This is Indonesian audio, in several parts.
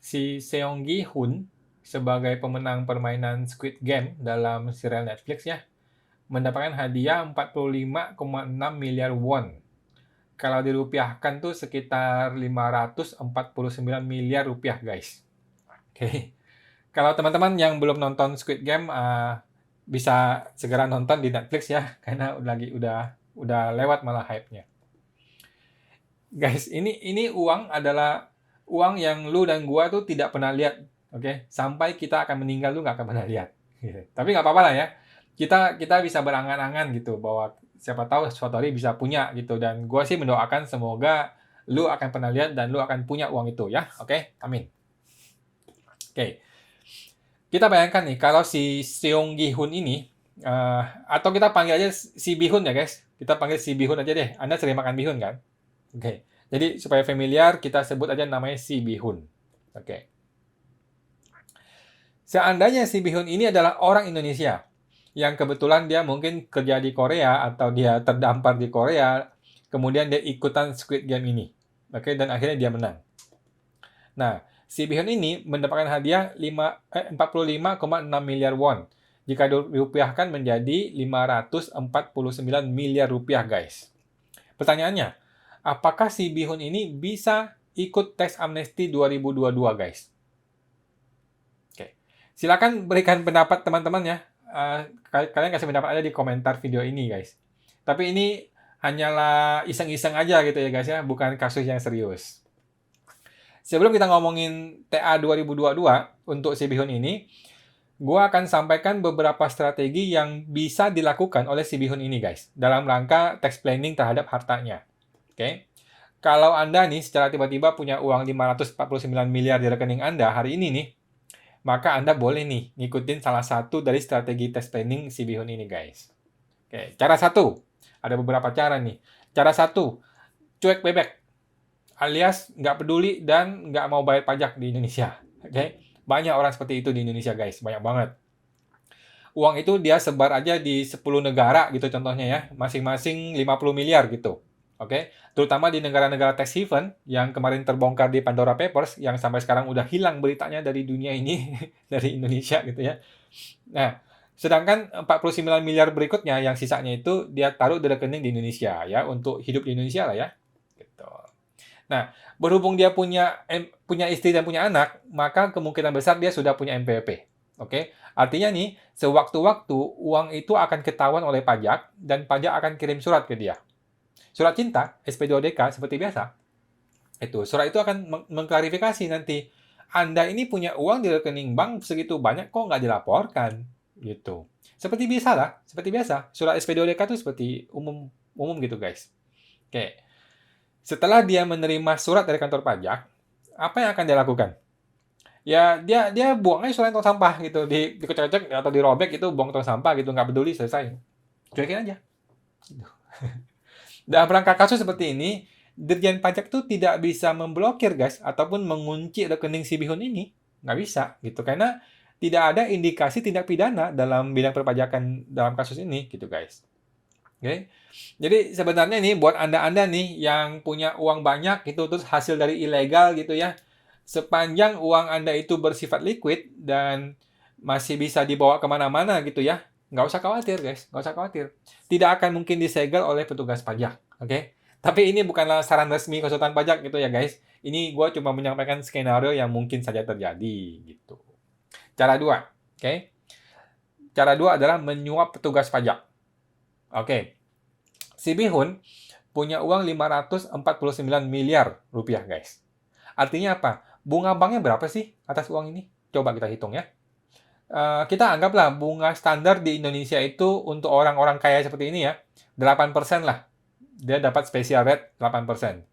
si Seong Gi Hun sebagai pemenang permainan Squid Game dalam serial Netflix ya, mendapatkan hadiah 45,6 miliar won. Kalau dirupiahkan tuh sekitar 549 miliar rupiah, guys. Oke. Kalau teman-teman yang belum nonton Squid Game, bisa segera nonton di Netflix ya, karena udah lewat malah hype-nya. Guys, ini uang adalah uang yang lu dan gua tuh tidak pernah lihat, oke? Sampai kita akan meninggal tuh nggak akan pernah lihat. Gitu. Tapi nggak apa-apa lah ya. Kita bisa berangan-angan gitu bahwa siapa tahu suatu hari bisa punya gitu. Dan gua sih mendoakan semoga lu akan pernah lihat dan lu akan punya uang itu ya, oke? Amin. Oke. Kita bayangkan nih kalau si Seong Gi Hun ini atau kita panggil aja si Bihun ya guys. Kita panggil si Bihun aja deh. Anda sering makan bihun kan? Oke. Jadi supaya familiar kita sebut aja namanya si Bihun. Oke. Seandainya si Bihun ini adalah orang Indonesia yang kebetulan dia mungkin kerja di Korea atau dia terdampar di Korea, kemudian dia ikutan Squid Game ini. Oke, dan akhirnya dia menang. Nah, si Bihun ini mendapatkan hadiah 45,6 miliar won. Jika dirupiahkan menjadi 549 miliar rupiah, guys. Pertanyaannya, apakah si Bihun ini bisa ikut teks amnesti 2022, guys? Oke. Silakan berikan pendapat teman-teman ya. Kalian kasih pendapat aja di komentar video ini, guys. Tapi ini hanyalah iseng-iseng aja gitu ya, guys ya, bukan kasus yang serius. Sebelum kita ngomongin TA 2022 untuk si Bihun ini, gue akan sampaikan beberapa strategi yang bisa dilakukan oleh si Bihun ini, guys, dalam rangka tax planning terhadap hartanya. Oke. Kalau Anda nih secara tiba-tiba punya uang 549 miliar di rekening Anda hari ini nih, maka Anda boleh nih ngikutin salah satu dari strategi tax planning si Bihun ini, guys. Oke, cara satu. Ada beberapa cara nih. Cara satu, cuek bebek. Alias nggak peduli dan nggak mau bayar pajak di Indonesia. Oke, banyak orang seperti itu di Indonesia, guys. Banyak banget. Uang itu dia sebar aja di 10 negara gitu contohnya ya. Masing-masing 50 miliar gitu. Oke, terutama di negara-negara tax haven yang kemarin terbongkar di Pandora Papers yang sampai sekarang udah hilang beritanya dari dunia ini, dari Indonesia gitu ya. Nah, sedangkan 49 miliar berikutnya yang sisanya itu dia taruh di rekening di Indonesia ya, untuk hidup di Indonesia lah ya. Gitu. Nah, berhubung dia punya istri dan punya anak, maka kemungkinan besar dia sudah punya NPWP. Oke, artinya nih, sewaktu-waktu uang itu akan ketahuan oleh pajak dan pajak akan kirim surat ke dia. Surat cinta, SP2DK, seperti biasa. Surat itu akan mengklarifikasi nanti, Anda ini punya uang di rekening bank segitu banyak kok nggak dilaporkan, gitu. Seperti biasa lah, seperti biasa. Surat SP2DK itu seperti umum gitu, guys. Oke. Setelah dia menerima surat dari kantor pajak, apa yang akan dia lakukan? Ya, dia buang aja surat tong sampah gitu, dikocok-kocok atau dirobek itu buang tong sampah gitu, nggak peduli, selesai. Cuekin aja. Gitu. Dalam rangka kasus seperti ini, Dirjen Pajak tuh tidak bisa memblokir, guys, ataupun mengunci rekening si Bihun ini. Nggak bisa, gitu. Karena tidak ada indikasi tindak pidana dalam bidang perpajakan dalam kasus ini, gitu, guys. Oke. Jadi sebenarnya nih, buat Anda-Anda nih yang punya uang banyak, gitu, terus hasil dari ilegal, gitu ya, sepanjang uang Anda itu bersifat liquid dan masih bisa dibawa kemana-mana, gitu ya, nggak usah khawatir, guys. Nggak usah khawatir. Tidak akan mungkin disegel oleh petugas pajak. Oke? Tapi ini bukanlah saran resmi konsultan pajak gitu ya, guys. Ini gue cuma menyampaikan skenario yang mungkin saja terjadi, gitu. Cara dua. Oke? Cara dua adalah menyuap petugas pajak. Oke. Si Bihun punya uang 549 miliar rupiah, guys. Artinya apa? Bunga banknya berapa sih atas uang ini? Coba kita hitung ya. Kita anggaplah bunga standar di Indonesia itu untuk orang-orang kaya seperti ini ya, 8% lah. Dia dapat special rate 8%.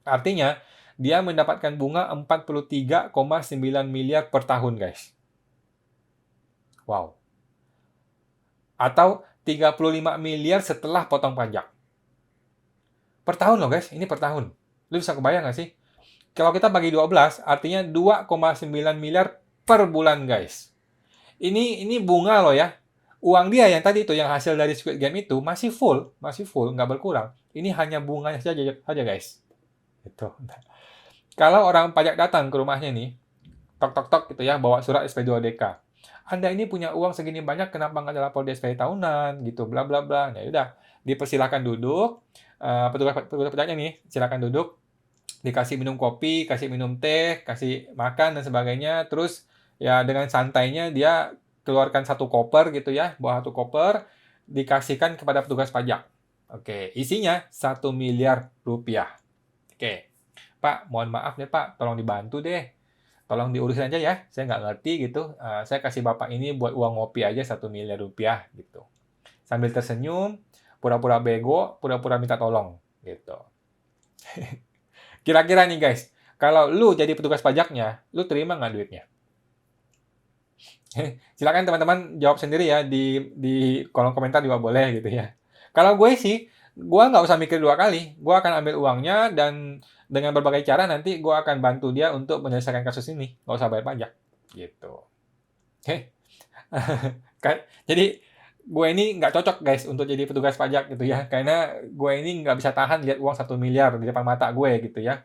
Artinya, dia mendapatkan bunga 43,9 miliar per tahun, guys. Wow. Atau 35 miliar setelah potong pajak. Per tahun loh, guys. Ini per tahun. Lu bisa kebayang nggak sih? Kalau kita bagi 12, artinya 2,9 miliar per bulan, guys. Ini bunga loh ya. Uang dia yang tadi itu, yang hasil dari Squid Game itu masih full, nggak berkurang. Ini hanya bunganya saja guys. Gitu. Kalau orang pajak datang ke rumahnya nih, tok tok tok gitu ya, bawa surat SP2DK. Anda ini punya uang segini banyak, kenapa nggak ada lapor di SPI tahunan gitu, bla bla bla. Nah, udah, dipersilakan duduk. Petugas pajaknya nih, silakan duduk, dikasih minum kopi, kasih minum teh, kasih makan dan sebagainya. Terus ya dengan santainya dia keluarkan satu koper gitu ya, bawa satu koper, dikasihkan kepada petugas pajak. Oke, isinya 1 miliar rupiah. Oke, Pak, mohon maaf nih Pak, tolong dibantu deh. Tolong diurusin aja ya, saya nggak ngerti gitu. Saya kasih Bapak ini buat uang ngopi aja 1 miliar rupiah gitu. Sambil tersenyum, pura-pura bego, pura-pura minta tolong gitu. Kira-kira nih guys, kalau lu jadi petugas pajaknya, lu terima nggak duitnya? Silakan teman-teman jawab sendiri ya di kolom komentar juga boleh gitu ya. Kalau gue sih, gue nggak usah mikir dua kali. Gue akan ambil uangnya dan dengan berbagai cara nanti gue akan bantu dia untuk menyelesaikan kasus ini. Nggak usah bayar pajak. Gitu. Oke. Jadi gue ini nggak cocok guys untuk jadi petugas pajak gitu ya. Karena gue ini nggak bisa tahan lihat uang 1 miliar di depan mata gue gitu ya.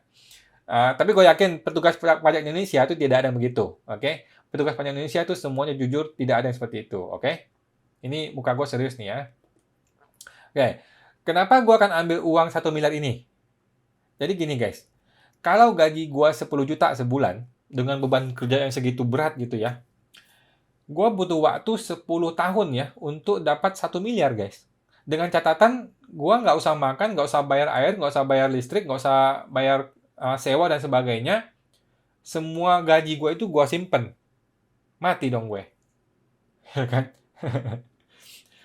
Tapi gue yakin petugas pajak Indonesia itu tidak ada yang begitu, oke? Petugas pajak Indonesia itu semuanya jujur, tidak ada yang seperti itu, oke? Ini muka gue serius nih ya. Oke, kenapa gue akan ambil uang 1 miliar ini? Jadi gini guys, kalau gaji gue 10 juta sebulan, dengan beban kerja yang segitu berat gitu ya, gue butuh waktu 10 tahun ya untuk dapat 1 miliar guys. Dengan catatan, gue nggak usah makan, nggak usah bayar air, nggak usah bayar listrik, nggak usah bayar sewa dan sebagainya. Semua gaji gue itu gue simpen. Mati dong gue. Ya kan?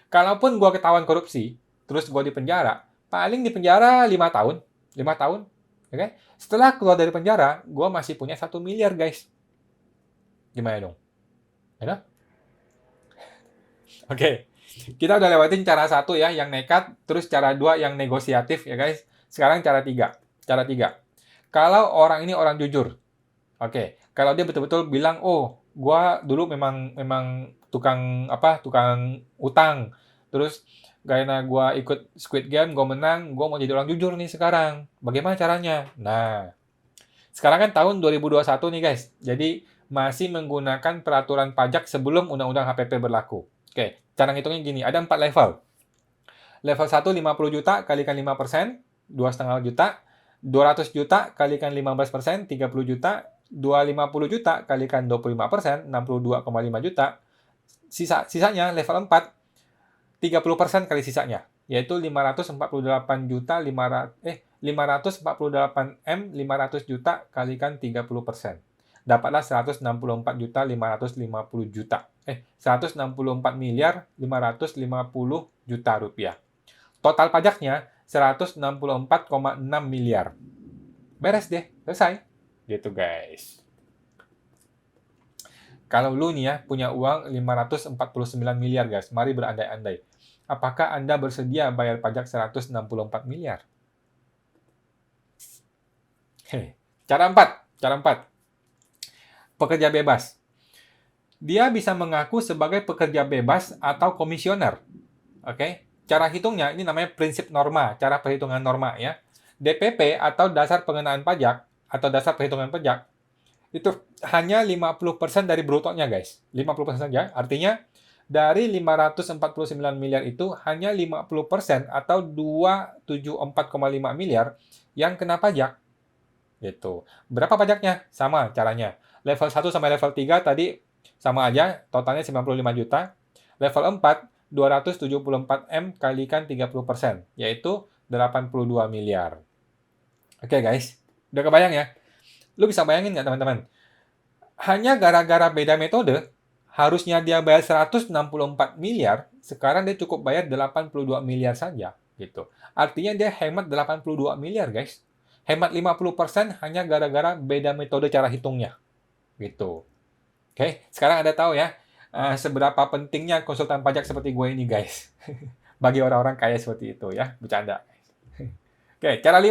Kalaupun gue ketahuan korupsi, terus gue di penjara, paling di penjara 5 tahun. 5 tahun. Oke? Setelah keluar dari penjara, gue masih punya 1 miliar, guys. Gimana dong? Ya? Oke. Kita udah lewatin cara 1 ya, yang nekat. Terus cara 2 yang negosiatif ya, guys. Sekarang cara 3. Cara 3. Kalau orang ini orang jujur. Oke. Kalau dia betul-betul bilang, oh, gue dulu memang tukang utang. Terus karena gue ikut Squid Game, gue menang, gue mau jadi orang jujur nih sekarang. Bagaimana caranya? Nah, sekarang kan tahun 2021 nih guys. Jadi masih menggunakan peraturan pajak sebelum Undang-Undang HPP berlaku. Oke, cara ngitungnya gini, ada 4 level. Level 1 50 juta kalikan 5%, 2,5 juta. 200 juta kalikan 15%, 30 juta. 250 juta kalikan 25%, 62,5 juta. Sisanya level 4, 30% kali sisanya, yaitu 548 juta 548 M 500 juta kalikan 30%. Dapatlah 164 juta 550 juta. 164 miliar 550 juta rupiah. Total pajaknya 164,6 miliar. Beres deh, selesai. Gitu guys. Kalau lu nih ya punya uang 549 miliar guys, mari berandai-andai. Apakah Anda bersedia bayar pajak 164 miliar? Cara 4. Pekerja bebas. Dia bisa mengaku sebagai pekerja bebas atau komisioner. Oke. Cara hitungnya ini namanya prinsip norma, cara perhitungan norma ya. DPP atau dasar pengenaan pajak atau dasar perhitungan pajak itu hanya 50% dari brutonya guys. 50% saja. Artinya dari 549 miliar itu hanya 50% atau 274,5 miliar yang kena pajak. Gitu. Berapa pajaknya? Sama caranya. Level 1 sampai level 3 tadi sama aja, totalnya 95 juta. Level 4, 274 M kalikan 30%, yaitu 82 miliar. Oke guys, udah kebayang ya? Lu bisa bayangin nggak teman-teman? Hanya gara-gara beda metode, harusnya dia bayar 164 miliar, sekarang dia cukup bayar 82 miliar saja. Gitu. Artinya dia hemat 82 miliar guys. Hemat 50% hanya gara-gara beda metode cara hitungnya. Gitu. Oke, sekarang Anda tahu ya, seberapa pentingnya konsultan pajak seperti gue ini guys. Bagi orang-orang kaya seperti itu ya, bercanda. Oke, cara 5.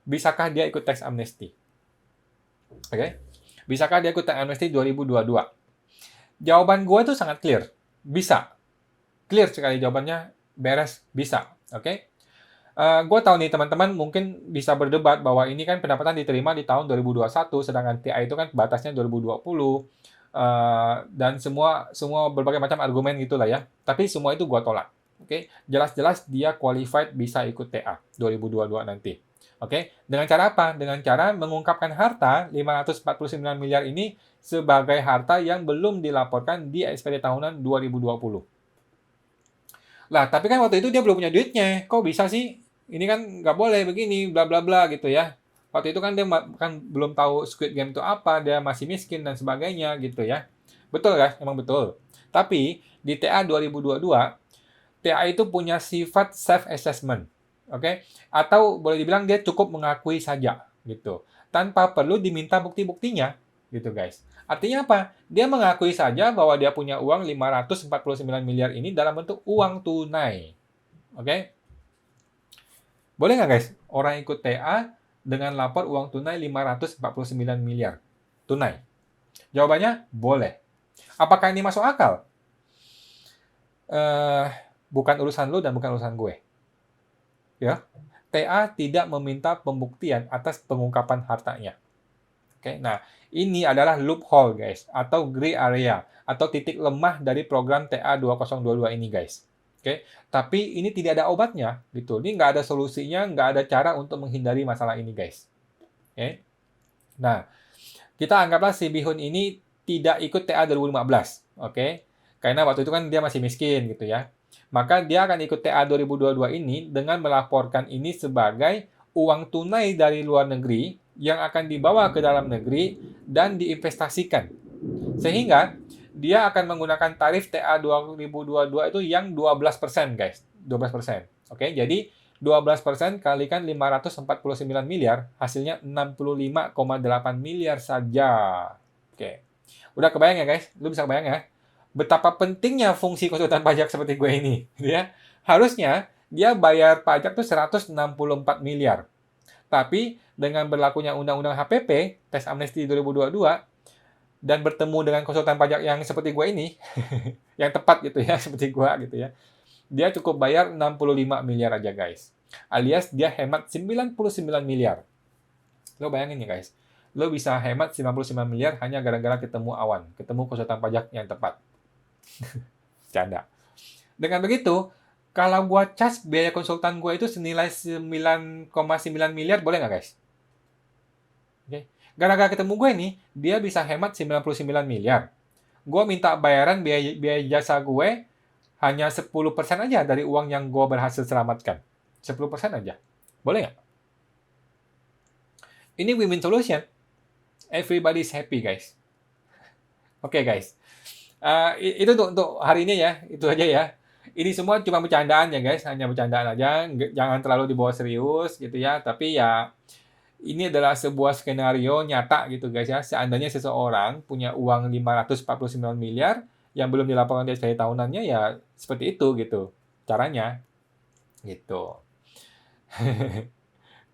Bisakah dia ikut tax amnesty? Oke. Bisakah dia ikut tax amnesty 2022? Jawaban gue itu sangat clear. Bisa. Clear sekali jawabannya, beres, bisa. Oke. Gue tahu nih teman-teman mungkin bisa berdebat bahwa ini kan pendapatan diterima di tahun 2021, sedangkan TA itu kan batasnya 2020, dan semua semua berbagai macam argumen gitulah ya. Tapi semua itu gue tolak. Oke, jelas-jelas dia qualified bisa ikut TA 2022 nanti. Oke, dengan cara apa? Dengan cara mengungkapkan harta 549 miliar ini sebagai harta yang belum dilaporkan di SPT tahunan 2020. Lah, tapi kan waktu itu dia belum punya duitnya. Kok bisa sih? Ini kan nggak boleh begini, bla bla bla gitu ya. Waktu itu kan dia kan belum tahu Squid Game itu apa, dia masih miskin dan sebagainya gitu ya. Betul kan? Emang betul. Tapi di TA 2022, TA itu punya sifat self-assessment. Oke? Atau boleh dibilang dia cukup mengakui saja gitu. Tanpa perlu diminta bukti-buktinya gitu guys. Artinya apa? Dia mengakui saja bahwa dia punya uang 549 miliar ini dalam bentuk uang tunai. Oke? Boleh nggak guys? Orang ikut TA dengan lapor uang tunai 549 miliar. Tunai. Jawabannya boleh. Apakah ini masuk akal? Bukan urusan lu dan bukan urusan gue. Ya. TA tidak meminta pembuktian atas pengungkapan hartanya. Oke, nah ini adalah loophole guys, atau gray area, atau titik lemah dari program TA 2022 ini guys. Oke, tapi ini tidak ada obatnya, gitu. Ini nggak ada solusinya, nggak ada cara untuk menghindari masalah ini guys. Oke, nah kita anggaplah si Bihun ini tidak ikut TA 2015, oke? Karena waktu itu kan dia masih miskin gitu ya. Maka dia akan ikut TA 2022 ini dengan melaporkan ini sebagai uang tunai dari luar negeri yang akan dibawa ke dalam negeri dan diinvestasikan. Sehingga dia akan menggunakan tarif TA 2022 itu yang 12% guys. 12%. Oke, jadi 12% kalikan 549 miliar, hasilnya 65,8 miliar saja. Oke. Udah kebayang ya guys? Lu bisa kebayang ya? Betapa pentingnya fungsi konsultan pajak seperti gue ini, gitu ya. Harusnya dia bayar pajak tuh 164 miliar. Tapi dengan berlakunya Undang-Undang HPP, Tax Amnesty 2022, dan bertemu dengan konsultan pajak yang seperti gue ini, yang tepat gitu ya, seperti gue gitu ya, dia cukup bayar 65 miliar aja guys. Alias dia hemat 99 miliar. Lo bayangin ya guys, lo bisa hemat 99 miliar hanya gara-gara ketemu awan, ketemu konsultan pajak yang tepat. Canda. Dengan begitu, kalau gua cas biaya konsultan gua itu senilai 9,9 miliar, boleh nggak guys? Oke. Gara-gara ketemu gue nih, dia bisa hemat 99 miliar. Gue minta bayaran biaya jasa gue hanya 10% aja dari uang yang gue berhasil selamatkan. 10% aja. Boleh nggak? Ini win-win solution. Everybody's happy, guys. Oke, guys. Itu untuk hari ini ya. Itu aja ya. Ini semua cuma bercandaan ya, guys. Hanya bercandaan aja. Jangan terlalu dibawa serius gitu ya. Tapi ya, ini adalah sebuah skenario nyata gitu guys ya. Seandainya seseorang punya uang 549 miliar yang belum dilaporkan di SPT tahunannya, ya seperti itu gitu caranya gitu.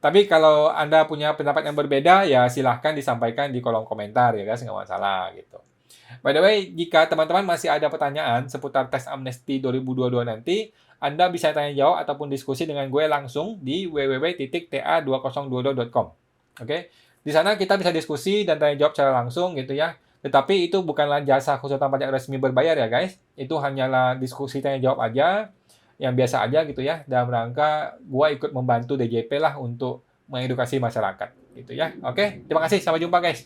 Tapi kalau Anda punya pendapat yang berbeda, ya silahkan disampaikan di kolom komentar ya guys, nggak masalah gitu. By the way, jika teman-teman masih ada pertanyaan seputar Tax Amnesty 2022 nanti, Anda bisa tanya jawab ataupun diskusi dengan gue langsung di www.ta2022.com. Oke, di sana kita bisa diskusi dan tanya jawab secara langsung gitu ya. Tetapi itu bukanlah jasa konsultan pajak resmi berbayar ya guys. Itu hanyalah diskusi tanya jawab aja, yang biasa aja gitu ya, dalam rangka gue ikut membantu DJP lah untuk mengedukasi masyarakat gitu ya. Oke, terima kasih, sampai jumpa guys.